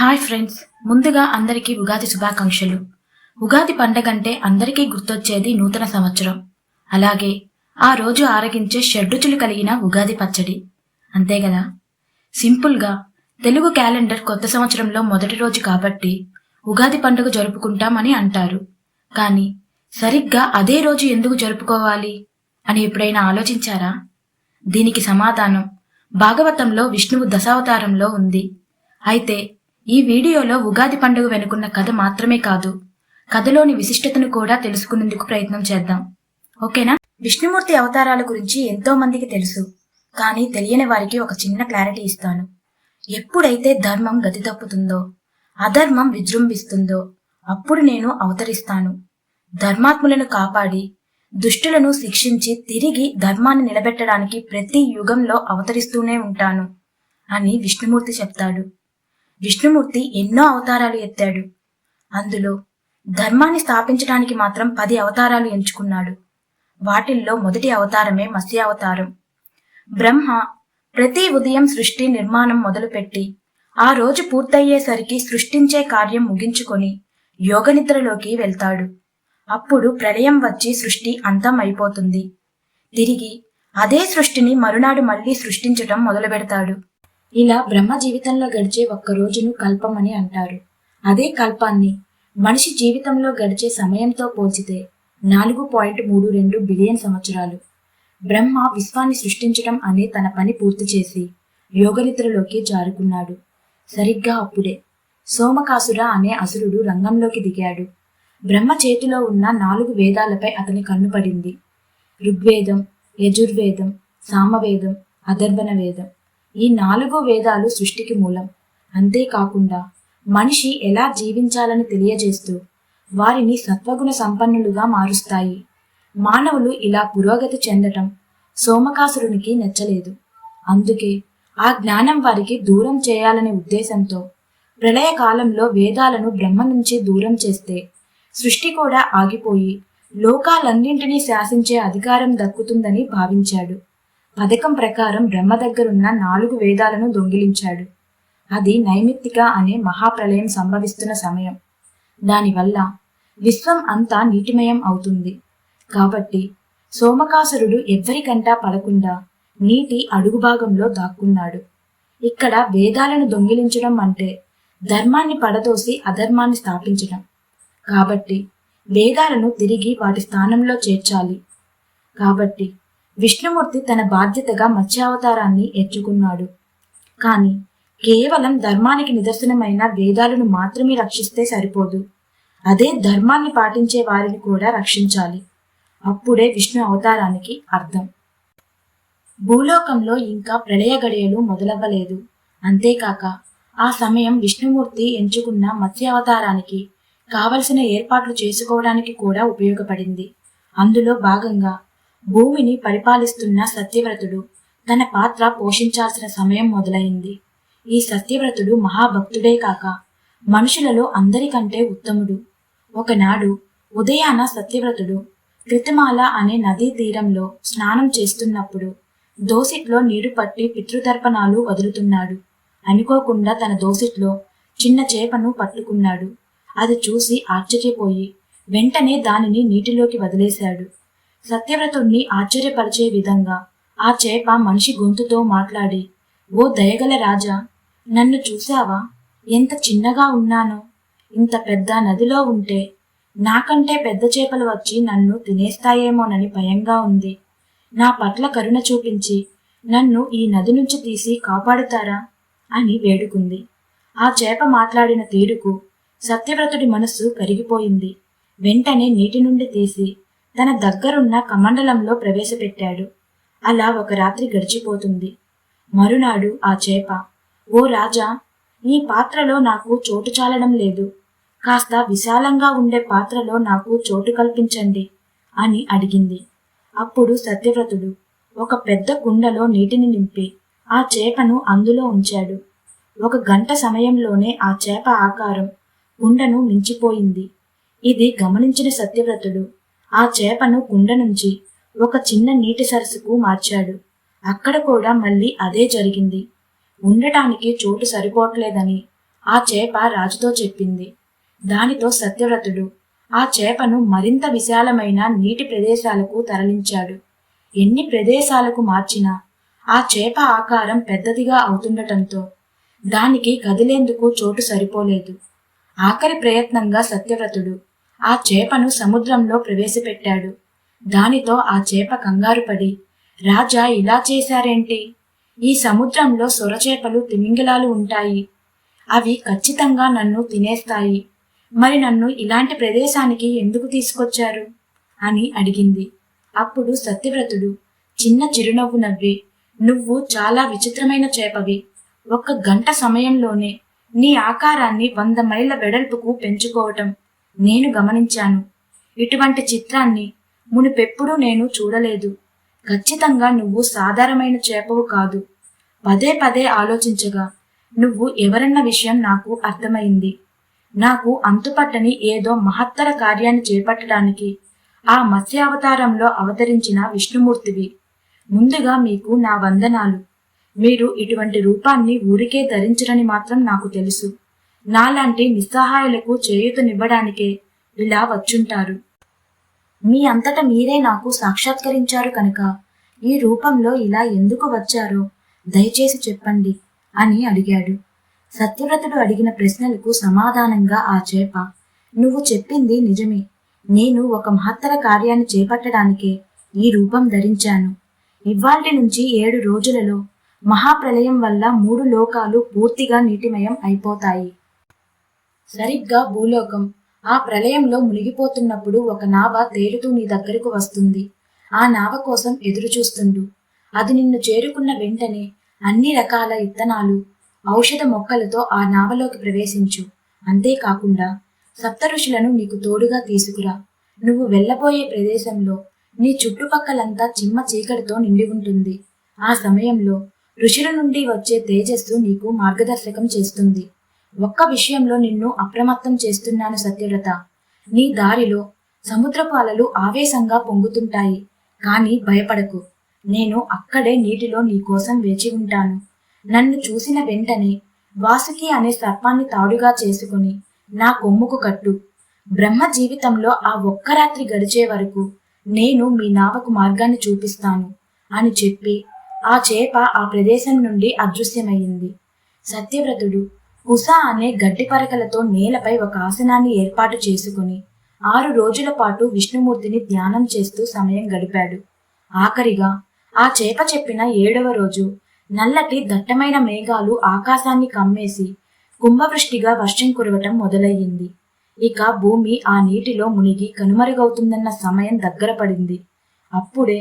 Hi friends, ముందుగా అందరికీ ఉగాది శుభాకాంక్షలు. ఉగాది పండగంటే అందరికీ గుర్తొచ్చేది నూతన సంవత్సరం. అలాగే ఆ రోజు ఆరగించే షడ్రుచులు కలిగిన ఉగాది పచ్చడి. అంతే కదా. సింపుల్గా తెలుగు క్యాలెండర్ కొత్త సంవత్సరంలో మొదటి రోజు కాబట్టి ఉగాది పండుగ జరుపుకుంటామని అంటారు. కానీ సరిగ్గా అదే రోజు ఎందుకు జరుపుకోవాలి అని ఎప్పుడైనా ఆలోచించారా? దీనికి సమాధానం భాగవతంలో విష్ణువు దశావతారంలో ఉంది. అయితే ఈ వీడియోలో ఉగాది పండుగ వెనుకున్న కథ మాత్రమే కాదు, కథలోని విశిష్టతను కూడా తెలుసుకునేందుకు ప్రయత్నం చేద్దాం. ఓకేనా? విష్ణుమూర్తి అవతారాల గురించి ఎంతో మందికి తెలుసు, కానీ తెలియని వారికి ఒక చిన్న క్లారిటీ ఇస్తాను. ఎప్పుడైతే ధర్మం గతి తప్పుతుందో, అధర్మం విజృంభిస్తుందో అప్పుడు నేను అవతరిస్తాను. ధర్మాత్ములను కాపాడి దుష్టులను శిక్షించి తిరిగి ధర్మాన్ని నిలబెట్టడానికి ప్రతి యుగంలో అవతరిస్తూనే ఉంటాను అని విష్ణుమూర్తి చెప్తాడు. విష్ణుమూర్తి ఎన్నో అవతారాలు ఎత్తాడు. అందులో ధర్మాన్ని స్థాపించడానికి మాత్రం 10 అవతారాలు ఎంచుకున్నాడు. వాటిల్లో మొదటి అవతారమే మత్స్య అవతారం. బ్రహ్మ ప్రతి ఉదయం సృష్టి నిర్మాణం మొదలుపెట్టి ఆ రోజు పూర్తయ్యేసరికి సృష్టించే కార్యం ముగించుకొని యోగనిద్రలోకి వెళ్తాడు. అప్పుడు ప్రళయం వచ్చి సృష్టి అంతం అయిపోతుంది. తిరిగి అదే సృష్టిని మరునాడు మళ్లీ సృష్టించటం మొదలు పెడతాడు. ఇలా బ్రహ్మ జీవితంలో గడిచే ఒక్క రోజును కల్పం అని అంటారు. అదే కల్పాన్ని మనిషి జీవితంలో గడిచే సమయంతో పోల్చితే 4.32 బిలియన్ సంవత్సరాలు. బ్రహ్మ విశ్వాన్ని సృష్టించడం అనే తన పని పూర్తి చేసి యోగనిద్రలోకి జారుకున్నాడు. సరిగ్గా అప్పుడే సోమకాసుర అనే అసురుడు రంగంలోకి దిగాడు. బ్రహ్మ చేతిలో ఉన్న 4 వేదాలపై అతని కన్ను పడింది. ఋగ్వేదం, యజుర్వేదం, సామవేదం, అథర్వణ వేదం. ఈ 4 వేదాలు సృష్టికి మూలం. అంతేకాకుండా మనిషి ఎలా జీవించాలని తెలియజేస్తూ వారిని సత్వగుణ సంపన్నులుగా మారుస్తాయి. మానవులు ఇలా పురోగతి చెందటం సోమకాసురునికి నచ్చలేదు. అందుకే ఆ జ్ఞానం వారికి దూరం చేయాలనే ఉద్దేశంతో ప్రళయకాలంలో వేదాలను బ్రహ్మ నుంచి దూరం చేస్తే సృష్టి కూడా ఆగిపోయి లోకాలన్నింటినీ శాసించే అధికారం దక్కుతుందని భావించాడు. పథకం ప్రకారం బ్రహ్మ దగ్గరున్న 4 వేదాలను దొంగిలించాడు. అది నైమిత్తిక అనే మహాప్రళయం సంభవిస్తున్న సమయం. దానివల్ల విశ్వం అంతా నీటిమయం అవుతుంది. కాబట్టి సోమకాసురుడు ఎవ్వరికంటా పడకుండా నీటి అడుగుభాగంలో దాక్కున్నాడు. ఇక్కడ వేదాలను దొంగిలించడం అంటే ధర్మాన్ని పడదోసి అధర్మాన్ని స్థాపించడం. కాబట్టి వేదాలను తిరిగి వాటి స్థానంలో చేర్చాలి. కాబట్టి విష్ణుమూర్తి తన బాధ్యతగా మత్స్యావతారాన్ని ఎంచుకున్నాడు. కానీ కేవలం ధర్మానికి నిదర్శనమైన వేదాలను మాత్రమే రక్షిస్తే సరిపోదు. అదే ధర్మాన్ని పాటించే వారిని కూడా రక్షించాలి. అప్పుడే విష్ణు అవతారానికి అర్థం. భూలోకంలో ఇంకా ప్రళయ గడియలు మొదలవ్వలేదు. అంతేకాక ఆ సమయం విష్ణుమూర్తి ఎంచుకున్న మత్స్యావతారానికి కావలసిన ఏర్పాట్లు చేసుకోవడానికి కూడా ఉపయోగపడింది. అందులో భాగంగా భూమిని పరిపాలిస్తున్న సత్యవ్రతుడు తన పాత్ర పోషించాల్సిన సమయం మొదలైంది. ఈ సత్యవ్రతుడు మహాభక్తుడే కాక మనుషులలో అందరికంటే ఉత్తముడు. ఒకనాడు ఉదయాన సత్యవ్రతుడు కృతమాల అనే నదీ తీరంలో స్నానం చేస్తున్నప్పుడు దోసిట్లో నీరు పట్టి పితృతర్పణాలు వదులుతున్నాడు. అనుకోకుండా తన దోసిట్లో చిన్న చేపను పట్టుకున్నాడు. అది చూసి ఆశ్చర్యపోయి వెంటనే దానిని నీటిలోకి వదిలేశాడు. సత్యవ్రతుణ్ణి ఆశ్చర్యపరిచే విధంగా ఆ చేప మనిషి గొంతుతో మాట్లాడి, ఓ దయగల రాజా, నన్ను చూశావా? ఎంత చిన్నగా ఉన్నానో. ఇంత పెద్ద నదిలో ఉంటే నాకంటే పెద్ద చేపలు వచ్చి నన్ను తినేస్తాయేమోనని భయంగా ఉంది. నా పట్ల కరుణ చూపించి నన్ను ఈ నది నుంచి తీసి కాపాడుతారా అని వేడుకుంది. ఆ చేప మాట్లాడిన తీరుకు సత్యవ్రతుడి మనస్సు కరిగిపోయింది. వెంటనే నీటి నుండి తీసి తన దగ్గరున్న కమండలంలో ప్రవేశపెట్టాడు. అలా ఒక రాత్రి గడిచిపోతుంది. మరునాడు ఆ చేప, ఓ రాజా, ఈ పాత్రలో నాకు చోటు చాలడం లేదు. కాస్త విశాలంగా ఉండే పాత్రలో నాకు చోటు కల్పించండి అని అడిగింది. అప్పుడు సత్యవ్రతుడు ఒక పెద్ద కుండలో నీటిని నింపి ఆ చేపను అందులో ఉంచాడు. 1 గంట సమయంలోనే ఆ చేప ఆకారం కుండను మించిపోయింది. ఇది గమనించిన సత్యవ్రతుడు ఆ చేపను కుండ నుంచి ఒక చిన్న నీటి సరస్సుకు మార్చాడు. అక్కడ కూడా మళ్ళీ అదే జరిగింది. ఉండటానికి చోటు సరిపోవట్లేదని ఆ చేప రాజుతో చెప్పింది. దానితో సత్యవ్రతుడు ఆ చేపను మరింత విశాలమైన నీటి ప్రదేశాలకు తరలించాడు. ఎన్ని ప్రదేశాలకు మార్చినా ఆ చేప ఆకారం పెద్దదిగా అవుతుండటంతో దానికి కదిలేందుకు చోటు సరిపోలేదు. ఆఖరి ప్రయత్నంగా సత్యవ్రతుడు ఆ చేపను సముద్రంలో ప్రవేశపెట్టాడు. దానితో ఆ చేప కంగారుపడి, రాజా ఇలా చేశారేంటి? ఈ సముద్రంలో సొరచేపలు తిమింగలాలు ఉంటాయి. అవి ఖచ్చితంగా నన్ను తినేస్తాయి. మరి నన్ను ఇలాంటి ప్రదేశానికి ఎందుకు తీసుకొచ్చారు అని అడిగింది. అప్పుడు సత్యవ్రతుడు చిన్న చిరునవ్వు నవ్వి, నువ్వు చాలా విచిత్రమైన చేపవి. 1 గంట సమయంలోనే నీ ఆకారాన్ని 100 మైళ్ళ వెడల్పుకు పెంచుకోవటం నేను గమనించాను. ఇటువంటి చిత్రాన్ని మునుపెప్పుడూ నేను చూడలేదు. ఖచ్చితంగా నువ్వు సాధారణమైన చేపవు కాదు. పదే పదే ఆలోచించగా నువ్వు ఎవరన్న విషయం నాకు అర్థమైంది. నాకు అంతుపట్టని ఏదో మహత్తర కార్యాన్ని చేపట్టడానికి ఆ మత్స్యావతారంలో అవతరించిన విష్ణుమూర్తివి. ముందుగా మీకు నా వందనాలు. మీరు ఇటువంటి రూపాన్ని ఊరికే ధరించరని మాత్రం నాకు తెలుసు. నాలాంటి నిస్సహాయులకు చేయూతనివ్వడానికే ఇలా వచ్చుంటారు. మీ అంతట మీరే నాకు సాక్షాత్కరించారు కనుక ఈ రూపంలో ఇలా ఎందుకు వచ్చారో దయచేసి చెప్పండి అని అడిగాడు. సత్యవ్రతుడు అడిగిన ప్రశ్నలకు సమాధానంగా ఆ చేప, నువ్వు చెప్పింది నిజమే. నేను ఒక మహత్తర కార్యాన్ని చేపట్టడానికే ఈ రూపం ధరించాను. ఇవ్వాల్టి నుంచి 7 రోజులలో మహాప్రలయం వల్ల 3 లోకాలు పూర్తిగా నీటిమయం అయిపోతాయి. సరిగ్గా భూలోకం ఆ ప్రళయంలో మునిగిపోతున్నప్పుడు ఒక నావ తేలుతూ నీ దగ్గరకు వస్తుంది. ఆ నావ కోసం ఎదురుచూస్తుండు. అది నిన్ను చేరుకున్న వెంటనే అన్ని రకాల ఇత్తనాలు, ఔషధ మొక్కలతో ఆ నావలోకి ప్రవేశించు. అంతేకాకుండా సప్తఋషులను నీకు తోడుగా తీసుకురా. నువ్వు వెళ్ళబోయే ప్రదేశంలో నీ చుట్టుపక్కలంతా చిమ్మ చీకటితో నిండి ఉంటుంది. ఆ సమయంలో ఋషుల నుండి వచ్చే తేజస్సు నీకు మార్గదర్శకం చేస్తుంది. ఒక్క విషయంలో నిన్ను అప్రమత్తం చేస్తున్నాను సత్యవ్రత. నీ దారిలో సముద్రపు అలలు ఆవేశంగా పొంగుతుంటాయి. కానీ భయపడకు. నేను అక్కడే నీటిలో నీ కోసం వేచి ఉంటాను. నన్ను చూసిన వెంటనే వాసుకి అనే సర్పాన్ని తాడుగా చేసుకుని నా కొమ్ముకు కట్టు. బ్రహ్మ జీవితంలో ఆ ఒక్క రాత్రి గడిచే వరకు నేను మీ నావకు మార్గాన్ని చూపిస్తాను అని చెప్పి ఆ చేప ఆ ప్రదేశం నుండి అదృశ్యమయ్యింది. సత్యవ్రతుడు కుస అనే గడ్డి పరకలతో నేలపై ఒక ఆసనాన్ని ఏర్పాటు చేసుకుని 6 రోజుల పాటు విష్ణుమూర్తిని ధ్యానం చేస్తూ సమయం గడిపాడు. ఆఖరిగా ఆ చేప చెప్పిన 7వ రోజు నల్లటి దట్టమైన మేఘాలు ఆకాశాన్ని కమ్మేసి కుంభవృష్టిగా వర్షం కురవటం మొదలయ్యింది. ఇక భూమి ఆ నీటిలో మునిగి కనుమరుగవుతుందన్న సమయం దగ్గర పడింది. అప్పుడే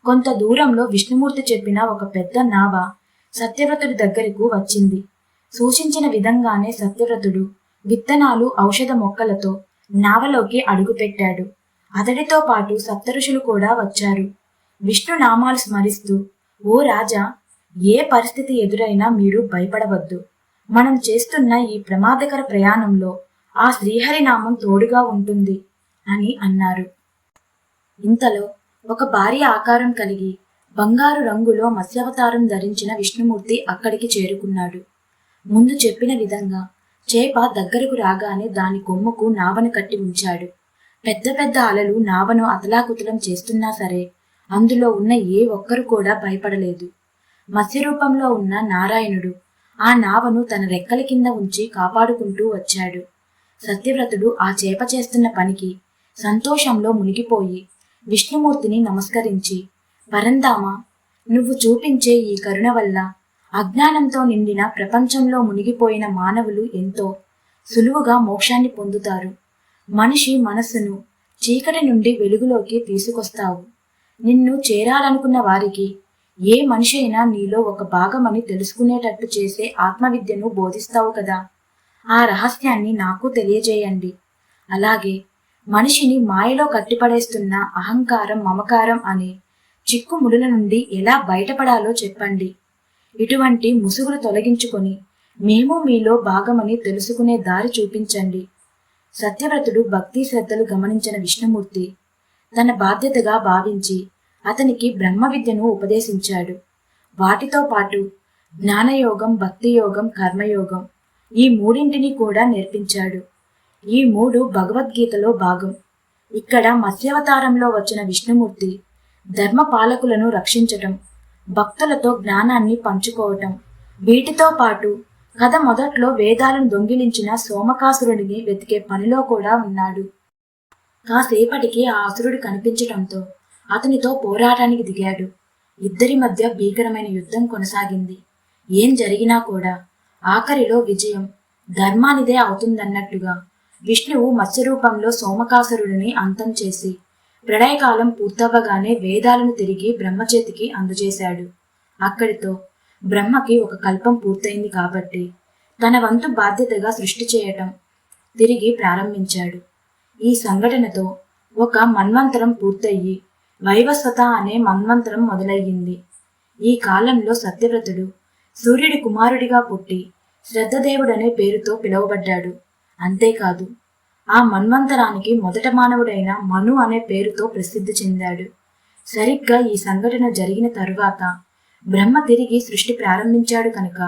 కొంత దూరంలో విష్ణుమూర్తి చెప్పిన ఒక పెద్ద నావ సత్యవ్రతుడి దగ్గరకు వచ్చింది. సూచించిన విధంగానే సత్యవ్రతుడు విత్తనాలు, ఔషధ మొక్కలతో నావలోకి అడుగుపెట్టాడు. అతడితో పాటు సప్తఋషులు కూడా వచ్చారు. విష్ణు నామాలు స్మరిస్తూ, ఓ రాజా, ఏ పరిస్థితి ఎదురైనా మీరు భయపడవద్దు. మనం చేస్తున్న ఈ ప్రమాదకర ప్రయాణంలో ఆ శ్రీహరి నామం తోడుగా ఉంటుంది అని అన్నారు. ఇంతలో ఒక భారీ ఆకారం కలిగి బంగారు రంగులో మత్స్యావతారం ధరించిన విష్ణుమూర్తి అక్కడికి చేరుకున్నాడు. ముందు చెప్పిన విధంగా చేప దగ్గరకు రాగానే దాని కొమ్ముకు నావను కట్టి ఉంచాడు. పెద్ద పెద్ద అలలు నావను అతలాకుతలం చేస్తున్నా సరే అందులో ఉన్న ఏ ఒక్కరు కూడా భయపడలేదు. మత్స్య రూపంలో ఉన్న నారాయణుడు ఆ నావను తన రెక్కల కింద ఉంచి కాపాడుకుంటూ వచ్చాడు. సత్యవ్రతుడు ఆ చేప చేస్తున్న పనికి సంతోషంలో మునిగిపోయి విష్ణుమూర్తిని నమస్కరించి, పరంధామ, నువ్వు చూపించే ఈ కరుణ వల్ల అజ్ఞానంతో నిండిన ప్రపంచంలో మునిగిపోయిన మానవులు ఎంతో సులువుగా మోక్షాన్ని పొందుతారు. మనిషి మనస్సును చీకటి నుండి వెలుగులోకి తీసుకొస్తావు. నిన్ను చేరాలనుకున్న వారికి ఏ మనిషి అయినా నీలో ఒక భాగమని తెలుసుకునేటట్టు చేసే ఆత్మవిద్యను బోధిస్తావు కదా. ఆ రహస్యాన్ని నాకు తెలియజేయండి. అలాగే మనిషిని మాయలో కట్టిపడేస్తున్న అహంకారం, మమకారం అనే చిక్కుముడుల నుండి ఎలా బయటపడాలో చెప్పండి. ఇటువంటి ముసుగులు తొలగించుకొని మేము మీలో భాగమని తెలుసుకునే దారి చూపించండి. సత్యవ్రతుడు భక్తి శ్రద్ధలు గమనించిన విష్ణుమూర్తి తన బాధ్యతగా భావించి అతనికి బ్రహ్మ విద్యను ఉపదేశించాడు. వాటితో పాటు జ్ఞానయోగం, భక్తి యోగం, కర్మయోగం, ఈ మూడింటిని కూడా నేర్పించాడు. ఈ మూడు భగవద్గీతలో భాగం. ఇక్కడ మత్స్యావతారంలో వచ్చిన విష్ణుమూర్తి ధర్మ పాలకులను రక్షించటం, భక్తులతో జ్ఞానాన్ని పంచుకోవటం, వీటితో పాటు కథ మొదట్లో వేదాలను దొంగిలించిన సోమకాసురుడిని వెతికే పనిలో కూడా ఉన్నాడు. కాసేపటికి ఆ అసురుడు కనిపించటంతో అతనితో పోరాటానికి దిగాడు. ఇద్దరి మధ్య భీకరమైన యుద్ధం కొనసాగింది. ఏం జరిగినా కూడా ఆఖరిలో విజయం ధర్మానిదే అవుతుందన్నట్టుగా విష్ణువు మత్స్యరూపంలో సోమకాసురుడిని అంతం చేసి ప్రళయకాలం పూర్తవ్వగానే వేదాలను తిరిగి బ్రహ్మచేతికి అందజేశాడు. అక్కడితో బ్రహ్మకి ఒక కల్పం పూర్తయింది కాబట్టి తన వంతు బాధ్యతగా సృష్టి చేయటం తిరిగి ప్రారంభించాడు. ఈ సంఘటనతో ఒక మన్వంతరం పూర్తయ్యి వైవస్వత అనే మన్వంతరం మొదలయ్యింది. ఈ కాలంలో సత్యవ్రతుడు సూర్యుడి కుమారుడిగా పుట్టి శ్రద్ధదేవుడనే పేరుతో పిలువబడ్డాడు. అంతేకాదు ఆ మన్వంతరానికి మొదట మానవుడైన మను అనే పేరుతో ప్రసిద్ధి చెందాడు. సరిగ్గా ఈ సంఘటన జరిగిన తరువాత బ్రహ్మ తిరిగి సృష్టి ప్రారంభించాడు కనుక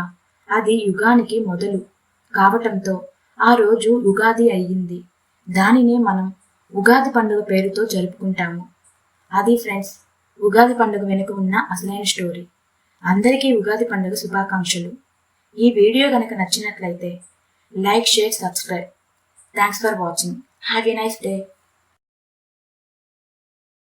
అది యుగానికి మొదలు కావటంతో ఆ రోజు ఉగాది అయ్యింది. దానినే మనం ఉగాది పండుగ పేరుతో జరుపుకుంటాము. అది ఫ్రెండ్స్, ఉగాది పండుగ వెనుక ఉన్న అసలైన స్టోరీ. అందరికీ ఉగాది పండుగ శుభాకాంక్షలు. ఈ వీడియో గనక నచ్చినట్లయితే like, share, subscribe. Thanks for watching. Have a nice day.